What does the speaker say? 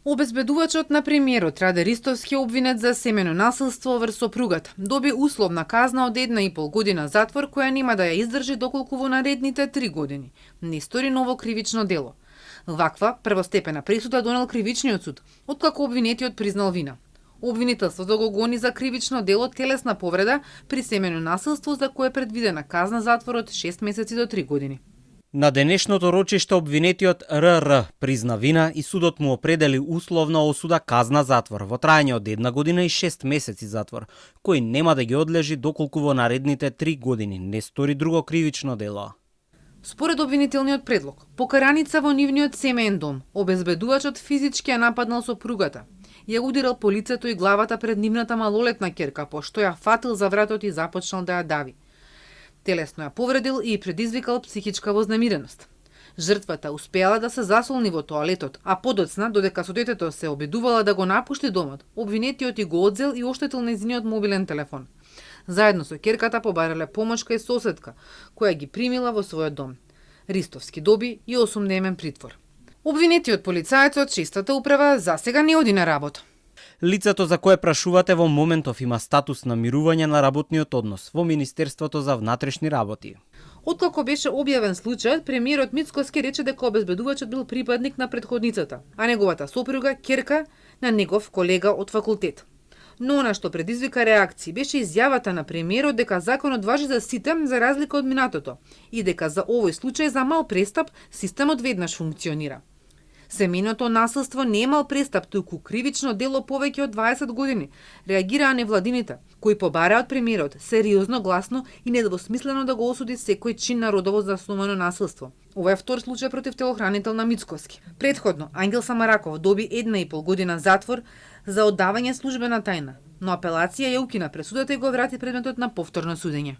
Обезбедувачот на премиерот Раде Ристовски обвинет за семено насилство врз сопругата. Доби условна казна од 1,5 година затвор, која нема да ја издржи доколку во наредните 3 години не стори ново кривично дело. Ваква првостепена пресуда донел кривичниот суд, откако обвинетиот признал вина. Обвинителството го гони за кривично дело телесна повреда при семено насилство, за кое е предвидена казна затвор од 6 месеци до 3 години. На денешното рочиште обвинетиот РР призна вина и судот му определи условна осуда казна затвор во траење од 1 година и 6 месеци затвор, кој нема да ги одлежи доколку во наредните 3 години не стори друго кривично дело. Според обвинителниот предлог, покараница во нивниот семеен дом, обезбедувачот физички ја нападнал сопругата, ја удирал по лицето и главата пред нивната малолетна ќерка, пошто ја фатил за вратот и започнал да ја дави. Телесно ја повредил и предизвикал психичка вознемиреност. Жртвата успеала да се засолни во тоалетот, а подоцна, додека со детето се обидувала да го напушти домот, обвинетиот и го одзел и оштетил нејзиниот мобилен телефон. Заедно со ќерката побарале помош кај соседка, која ги примила во својот дом. Ристовски доби и 8-дневен притвор. Обвинетиот полицаец од 6-та управа засега не оди на работа. Лицето за кое прашувате во моментов има статус на мирување на работниот однос во Министерството за внатрешни работи. Откако беше објавен случајот, премиерот Мицкоски рече дека обезбедувачот бил припадник на претходницата, а неговата сопруга ќерка на негов колега од факултет. Но она што предизвика реакции беше изјавата на премиерот дека законот важи за сите за разлика од минатото и дека за овој случај за мал престап системот веднаш функционира. Семеното насилство не е мал престап, туку кривично дело повеќе од 20 години, реагираа невладините, кои побараа од премиерот сериозно, гласно и недвосмислено да го осуди секој чин на родово заснувано насилство. Ова е втор случај против телохранител на Мицкоски. Предходно, Ангел Самараков доби 1,5 година затвор за оддавање службена тајна, но апелација ја укина пресудата и го врати предметот на повторно судење.